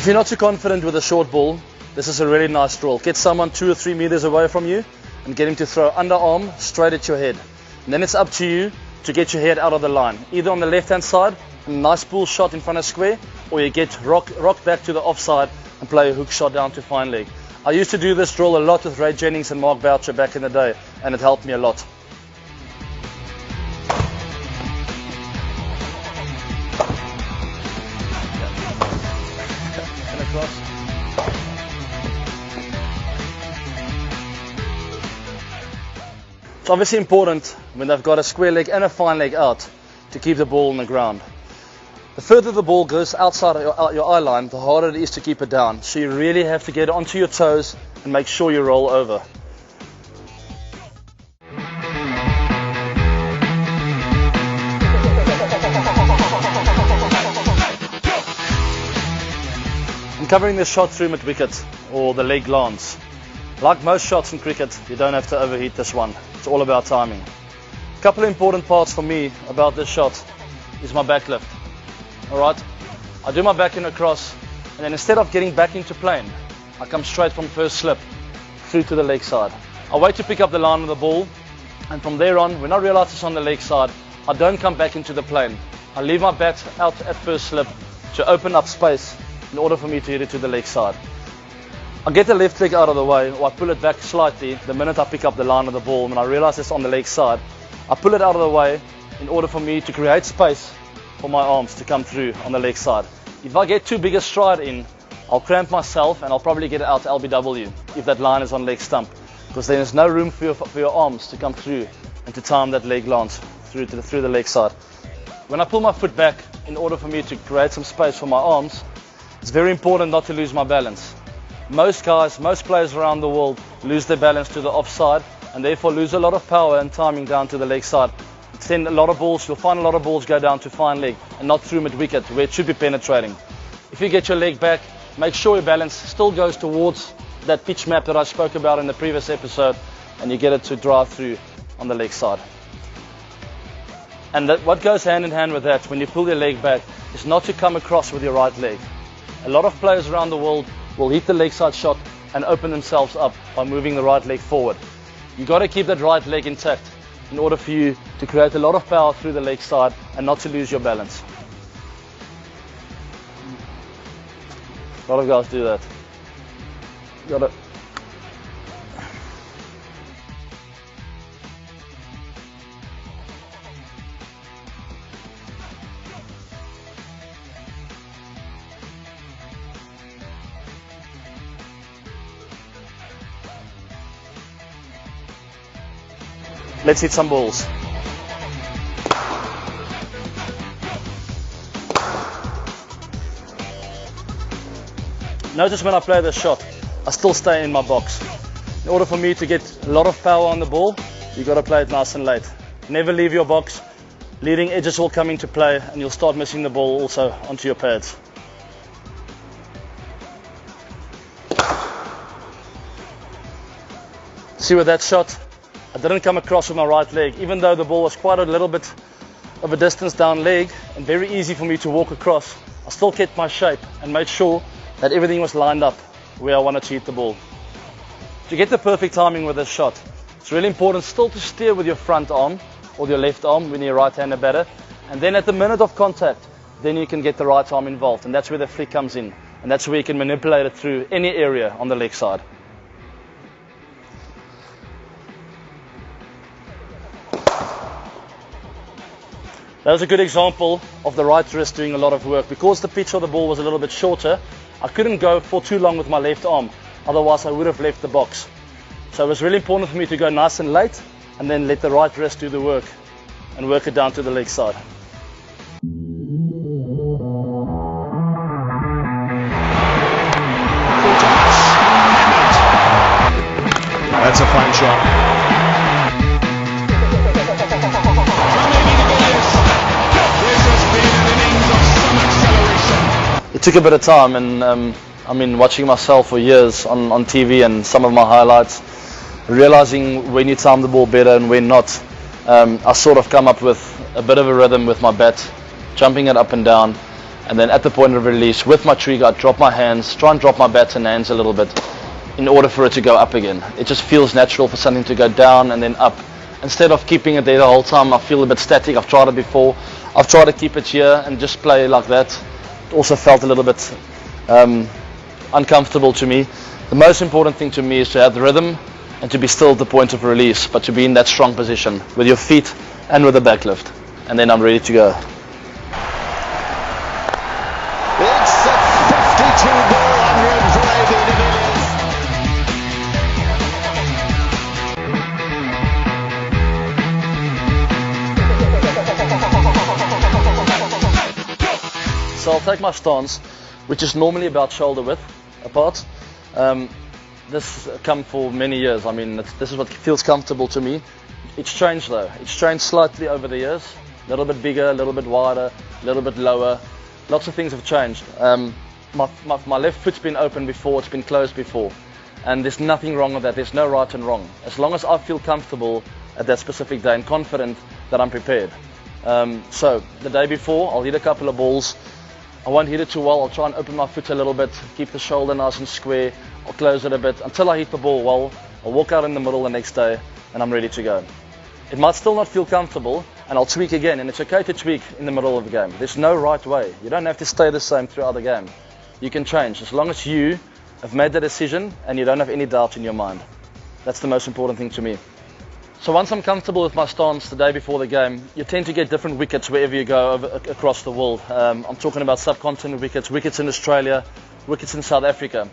you're not too confident with a short ball, this is a really nice drill. Get someone 2 or 3 meters away from you and get him to throw underarm straight at your head. And then it's up to you to get your head out of the line, either on the left hand side, a nice pull shot in front of square, or you get rock back to the offside and play a hook shot down to fine leg. I used to do this drill a lot with Ray Jennings and Mark Boucher back in the day, and it helped me a lot. And across. It's obviously important when they've got a square leg and a fine leg out to keep the ball on the ground. The further the ball goes outside of your eye line, the harder it is to keep it down. So you really have to get onto your toes and make sure you roll over. I'm covering this shot through mid-wicket, or the leg lance. Like most shots in cricket, you don't have to overheat this one. It's all about timing. A couple of important parts for me about this shot is my back lift. Alright, I do my back in across, and then instead of getting back into plane, I come straight from first slip through to the leg side. I wait to pick up the line of the ball, and from there on, when I realize it's on the leg side, I don't come back into the plane. I leave my bat out at first slip to open up space in order for me to hit it to the leg side. I get the left leg out of the way, or I pull it back slightly the minute I pick up the line of the ball. When I realize it's on the leg side, I pull it out of the way in order for me to create space for my arms to come through on the leg side. If I get too big a stride in, I'll cramp myself and I'll probably get it out to LBW if that line is on leg stump, because then there's no room for your arms to come through and to time that leg lance through the leg side. When I pull my foot back in order for me to create some space for my arms, it's very important not to lose my balance. Most players around the world lose their balance to the offside and therefore lose a lot of power and timing down to the leg side. Then you'll find a lot of balls go down to fine leg and not through mid-wicket where it should be penetrating. If you get your leg back, make sure your balance still goes towards that pitch map that I spoke about in the previous episode, and you get it to drive through on the leg side. And what goes hand in hand with that when you pull your leg back is not to come across with your right leg. A lot of players around the world will hit the leg side shot and open themselves up by moving the right leg forward. You've got to keep that right leg intact in order for you to create a lot of power through the leg side and not to lose your balance. A lot of guys do that. Got it. Let's hit some balls. Notice when I play this shot, I still stay in my box. In order for me to get a lot of power on the ball, you've got to play it nice and late. Never leave your box. Leading edges will come into play and you'll start missing the ball also onto your pads. See with that shot, I didn't come across with my right leg, even though the ball was quite a little bit of a distance down leg and very easy for me to walk across. I still kept my shape and made sure that everything was lined up where I wanted to hit the ball. To get the perfect timing with this shot, it's really important still to steer with your front arm or your left arm when you're a right-handed batter, and then at the minute of contact, then you can get the right arm involved, and that's where the flick comes in, and that's where you can manipulate it through any area on the leg side. That was a good example of the right wrist doing a lot of work. Because the pitch of the ball was a little bit shorter, I couldn't go for too long with my left arm, otherwise I would have left the box. So it was really important for me to go nice and late and then let the right wrist do the work and work it down to the leg side. That's a fine shot. It took a bit of time, and I mean, watching myself for years on TV and some of my highlights, realizing when you time the ball better and when not, I sort of come up with a bit of a rhythm with my bat, jumping it up and down, And then at the point of release, with my trigger, I drop my hands, try and drop my bats and hands a little bit in order for it to go up again. It just feels natural for something to go down and then up. Instead of keeping it there the whole time, I feel a bit static. I've tried it before. I've tried to keep it here and just play like that. It also felt a little bit uncomfortable to me. The most important thing to me is to have the rhythm and to be still at the point of release, but to be in that strong position with your feet and with the back lift. And then I'm ready to go. It's a 52-ball 100 for AB de Villiers. So I'll take my stance, which is normally about shoulder width apart. This has come for many years. I mean, this is what feels comfortable to me. It's changed though. It's changed slightly over the years. A little bit bigger, a little bit wider, a little bit lower. Lots of things have changed. My left foot's been open before, it's been closed before. And there's nothing wrong with that. There's no right and wrong. As long as I feel comfortable at that specific day and confident that I'm prepared. So the day before, I'll hit a couple of balls. I won't hit it too well. I'll try and open my foot a little bit, keep the shoulder nice and square. I'll close it a bit until I hit the ball well. I'll walk out in the middle the next day and I'm ready to go. It might still not feel comfortable and I'll tweak again, and it's okay to tweak in the middle of the game. There's no right way. You don't have to stay the same throughout the game. You can change as long as you have made the decision and you don't have any doubt in your mind. That's the most important thing to me. So once I'm comfortable with my stance the day before the game, you tend to get different wickets wherever you go across the world. I'm talking about subcontinent wickets, wickets in Australia, wickets in South Africa.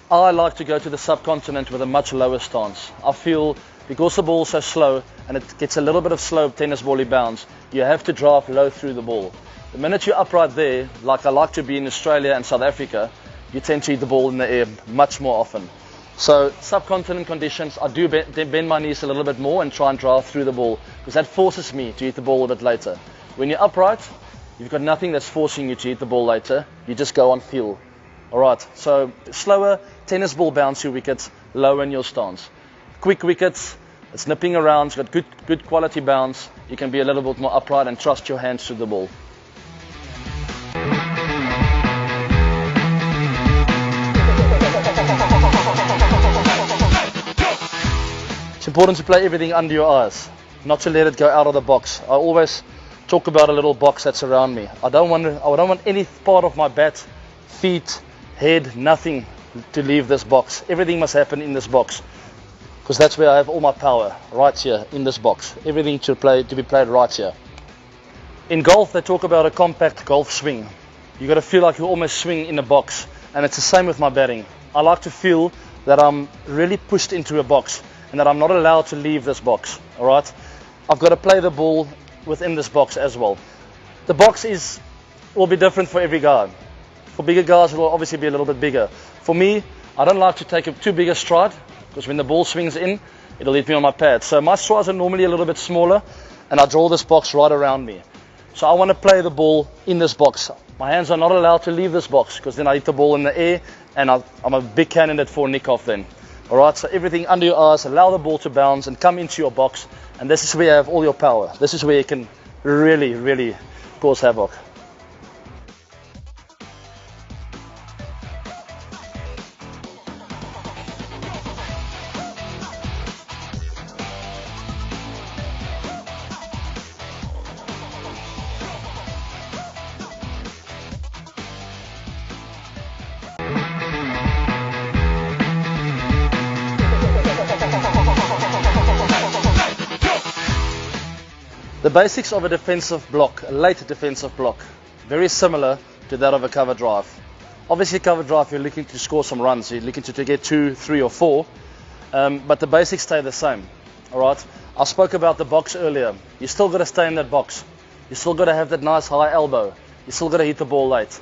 I like to go to the subcontinent with a much lower stance. I feel because the ball's so slow and it gets a little bit of slow tennis bally bounce, you have to drive low through the ball. The minute you're upright there, like I like to be in Australia and South Africa, you tend to hit the ball in the air much more often. So subcontinent conditions, I do bend my knees a little bit more and try and drive through the ball because that forces me to hit the ball a bit later. When you're upright, you've got nothing that's forcing you to hit the ball later. You just go on feel. Alright, so slower tennis ball bouncy wickets, lower in your stance. Quick wickets, it's nipping around, it's got good quality bounce. You can be a little bit more upright and trust your hands to the ball. It's important to play everything under your eyes, not to let it go out of the box. I always talk about a little box that's around me. I don't want any part of my bat, feet, head, nothing to leave this box. Everything must happen in this box because that's where I have all my power, right here in this box. Everything to be played right here. In golf, they talk about a compact golf swing. You got to feel like you almost swing in a box, and it's the same with my batting. I like to feel that I'm really pushed into a box and that I'm not allowed to leave this box. All right, I've got to play the ball within this box as well. The box will be different for every guy. For bigger guys, it will obviously be a little bit bigger. For me, I don't like to take a too big a stride because when the ball swings in, it'll hit me on my pad. So my strides are normally a little bit smaller, and I draw this box right around me. So I want to play the ball in this box. My hands are not allowed to leave this box because then I hit the ball in the air, and I'm a big candidate for a nick-off then. All right, so everything under your eyes, allow the ball to bounce and come into your box, and this is where you have all your power. This is where you can really, really cause havoc. The basics of a defensive block, a late defensive block, very similar to that of a cover drive. Obviously cover drive, you're looking to score some runs, you're looking to get 2, 3 or 4, but the basics stay the same. Alright, I spoke about the box earlier. You still got to stay in that box. You still got to have that nice high elbow. You still got to hit the ball late.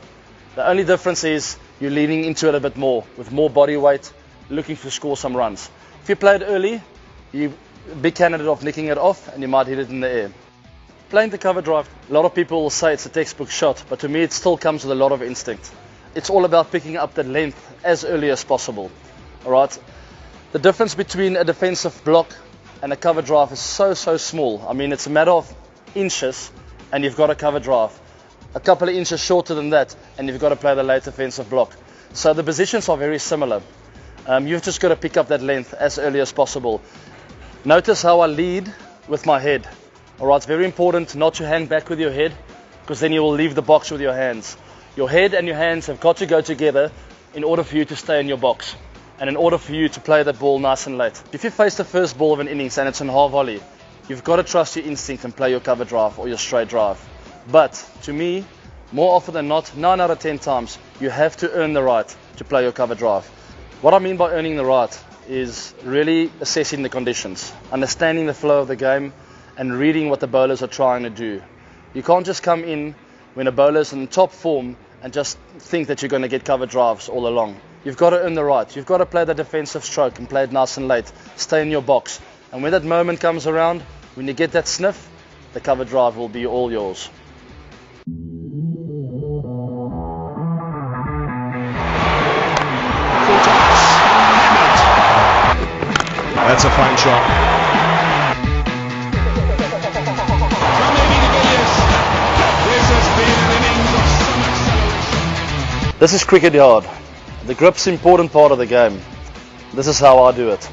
The only difference is you're leaning into it a bit more, with more body weight, looking to score some runs. If you play it early, you're a big candidate of nicking it off and you might hit it in the air. Playing the cover drive, a lot of people will say it's a textbook shot, but to me it still comes with a lot of instinct. It's all about picking up the length as early as possible. Alright, the difference between a defensive block and a cover drive is so small. I mean, it's a matter of inches and you've got a cover drive. a couple of inches shorter than that, and you've got to play the late defensive block. So the positions are very similar. You've just got to pick up that length as early as possible. Notice how I lead with my head. Alright, it's very important not to hang back with your head, because then you will leave the box with your hands. Your head and your hands have got to go together in order for you to stay in your box, and in order for you to play that ball nice and late. If you face the first ball of an innings and it's in half volley, you've got to trust your instinct and play your cover drive or your straight drive. But to me, more often than not, 9 out of 10 times, you have to earn the right to play your cover drive. What I mean by earning the right is really assessing the conditions, understanding the flow of the game, and reading what the bowlers are trying to do. You can't just come in when a bowler's in top form and just think that you're going to get cover drives all along. You've got to earn the right. You've got to play the defensive stroke and play it nice and late. Stay in your box. And when that moment comes around, when you get that sniff, the cover drive will be all yours. That's a fine shot. This is cricket yard. The grip's an important part of the game. This is how I do it.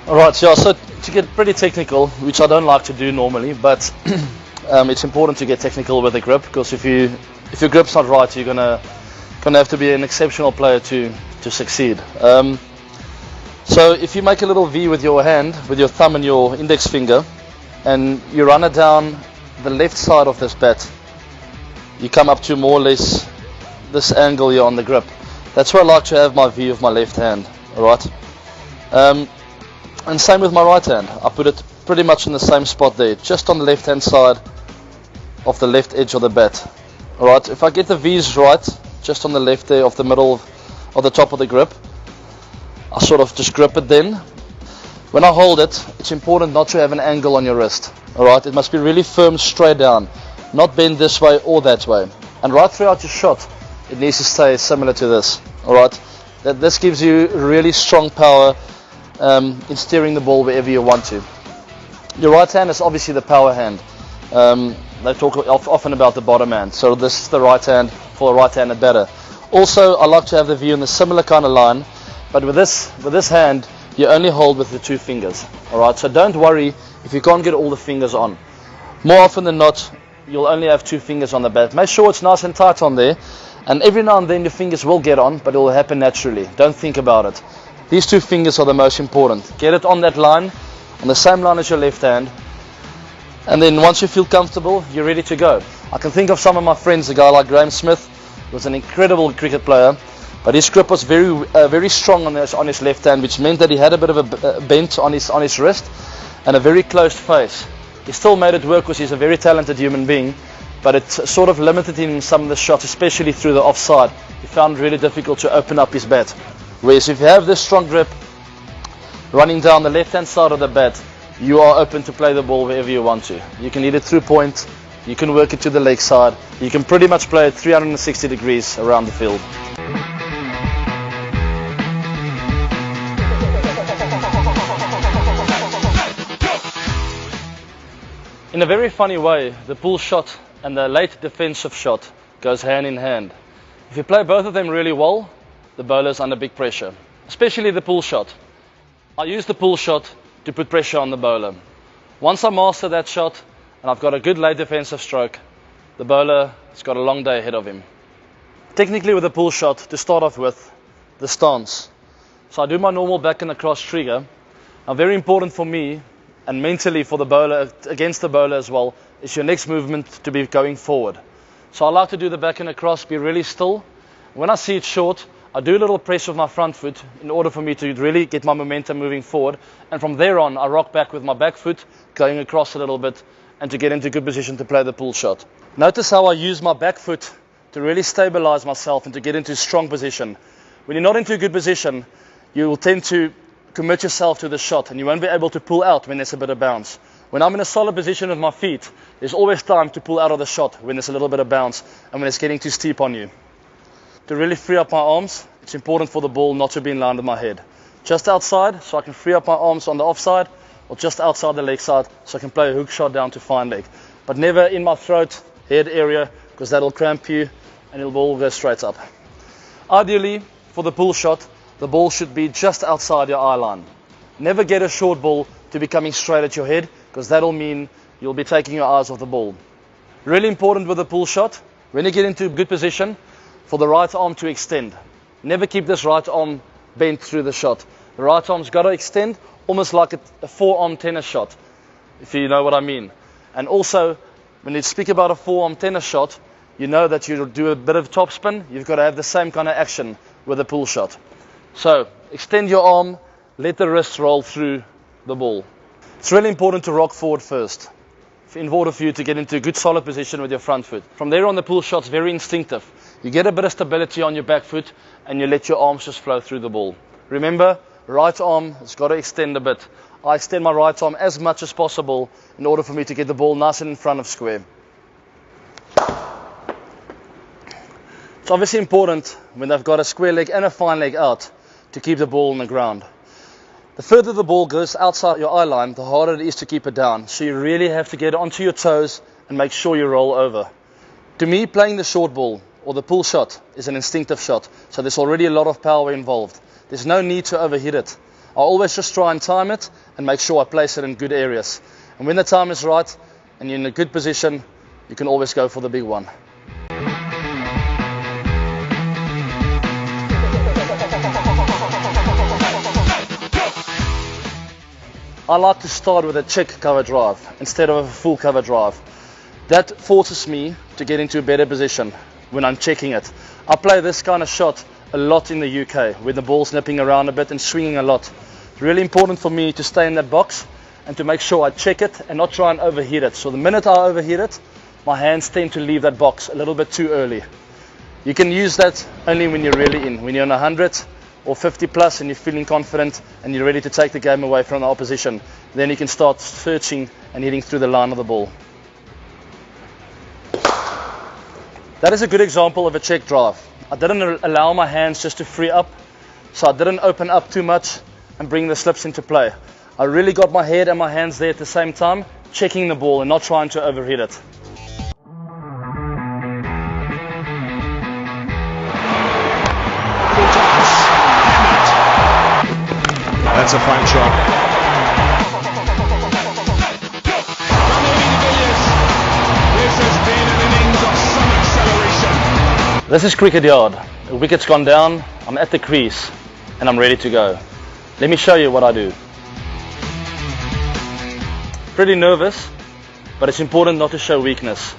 Alright, so to get pretty technical, which I don't like to do normally, but it's important to get technical with the grip, because if your grip's not right, you're gonna have to be an exceptional player to succeed. So if you make a little V with your hand, with your thumb and your index finger, and you run it down the left side of this bat, you come up to more or less this angle here on the grip. That's where I like to have my V of my left hand. Alright, and same with my right hand. I put it pretty much in the same spot there, just on the left hand side of the left edge of the bat. Alright, if I get the V's right, just on the left there of the middle of the top of the grip, I sort of just grip it then. When I hold it, it's important not to have an angle on your wrist. Alright, it must be really firm straight down, not bend this way or that way. And right throughout your shot, it needs to stay similar to this. Alright, this gives you really strong power in steering the ball wherever you want to. Your right hand is obviously the power hand. They talk often about the bottom hand, so this is the right hand for a right-handed batter. Also, I like to have the view in a similar kind of line, but with this hand, you only hold with the 2 fingers. Alright, so don't worry if you can't get all the fingers on. More often than not, you'll only have 2 fingers on the bat. Make sure it's nice and tight on there, and every now and then your fingers will get on, but it will happen naturally. Don't think about it. These 2 fingers are the most important. Get it on that line, on the same line as your left hand, and then once you feel comfortable, you're ready to go. I can think of some of my friends, a guy like Graham Smith, who was an incredible cricket player, but his grip was very strong on his left hand, which meant that he had a bit of a bent on his wrist and a very closed face. He still made it work because he's a very talented human being, but it sort of limited him in some of the shots, especially through the offside. He found it really difficult to open up his bat. Whereas if you have this strong grip running down the left hand side of the bat, you are open to play the ball wherever you want to. You can hit it through point, you can work it to the leg side, you can pretty much play it 360 degrees around the field. In a very funny way, the pull shot and the late defensive shot goes hand in hand. If you play both of them really well, the bowler's under big pressure, especially the pull shot. I use the pull shot to put pressure on the bowler. Once I master that shot and I've got a good late defensive stroke, the bowler has got a long day ahead of him. Technically with the pull shot, to start off with, the stance. So I do my normal back and across trigger. Now very important for me, and mentally for the bowler, against the bowler as well, is your next movement to be going forward. So I like to do the back and across, be really still. When I see it short, I do a little press with my front foot in order for me to really get my momentum moving forward. And from there on, I rock back with my back foot, going across a little bit, and to get into good position to play the pull shot. Notice how I use my back foot to really stabilize myself and to get into strong position. When you're not into a good position, you will tend to commit yourself to the shot and you won't be able to pull out when there's a bit of bounce. When I'm in a solid position with my feet, there's always time to pull out of the shot when there's a little bit of bounce and when it's getting too steep on you. To really free up my arms, it's important for the ball not to be in line with my head. Just outside, so I can free up my arms on the offside, or just outside the leg side, so I can play a hook shot down to fine leg. But never in my throat, head area, because because that'll cramp you and it'll all go straight up. Ideally, for the pull shot, the ball should be just outside your eye line. Never get a short ball to be coming straight at your head, because that'll mean you'll be taking your eyes off the ball. Really important with the pull shot, when you get into a good position, for the right arm to extend. Never keep this right arm bent through the shot. The right arm's got to extend, almost like a forearm tennis shot, if you know what I mean. And also, when you speak about a forearm tennis shot, you know that you do a bit of topspin, you've got to have the same kind of action with a pull shot. So, extend your arm, let the wrist roll through the ball. It's really important to rock forward first, in order for you to get into a good solid position with your front foot. From there on, the pull shot's very instinctive. You get a bit of stability on your back foot and you let your arms just flow through the ball. Remember, right arm has got to extend a bit. I extend my right arm as much as possible in order for me to get the ball nice and in front of square. It's obviously important when they've got a square leg and a fine leg out to keep the ball on the ground. The further the ball goes outside your eye line, the harder it is to keep it down. So you really have to get onto your toes and make sure you roll over. To me, playing the short ball or the pull shot is an instinctive shot. So there's already a lot of power involved. There's no need to overhit it. I always just try and time it and make sure I place it in good areas. And when the time is right and you're in a good position, you can always go for the big one. I like to start with a check cover drive instead of a full cover drive. That forces me to get into a better position when I'm checking it. I play this kind of shot a lot in the UK, where the ball's nipping around a bit and swinging a lot. It's really important for me to stay in that box and to make sure I check it and not try and overhit it. So the minute I overhit it, my hands tend to leave that box a little bit too early. You can use that only when you're really in, when you're on 100 or 50 plus and you're feeling confident and you're ready to take the game away from the opposition. Then you can start searching and hitting through the line of the ball. That is a good example of a check drive. I didn't allow my hands just to free up, so I didn't open up too much and bring the slips into play. I really got my head and my hands there at the same time, checking the ball and not trying to overhit it. That's a fine shot. This is cricket yard. The wicket's gone down, I'm at the crease and I'm ready to go. Let me show you what I do. Pretty nervous, but it's important not to show weakness.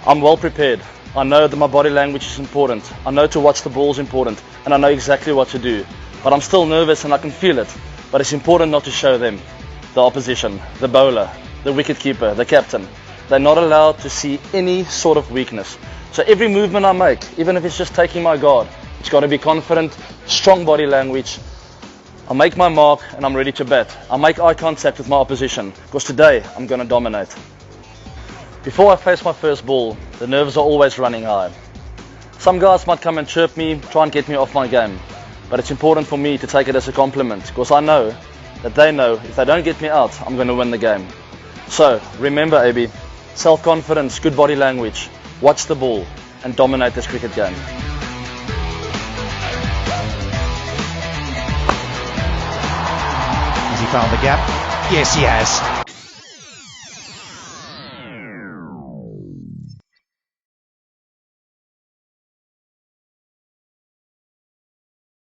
I'm well prepared. I know that my body language is important. I know to watch the ball is important and I know exactly what to do. But I'm still nervous and I can feel it. But it's important not to show them, the opposition, the bowler, the wicketkeeper, the captain. They're not allowed to see any sort of weakness. So every movement I make, even if it's just taking my guard, it's got to be confident, strong body language. I make my mark and I'm ready to bat. I make eye contact with my opposition because today I'm going to dominate. Before I face my first ball, the nerves are always running high. Some guys might come and chirp me, try and get me off my game. But it's important for me to take it as a compliment because I know that they know if they don't get me out, I'm going to win the game. So remember, AB, self-confidence, good body language, watch the ball and dominate this cricket game. Has he found the gap? Yes, he has.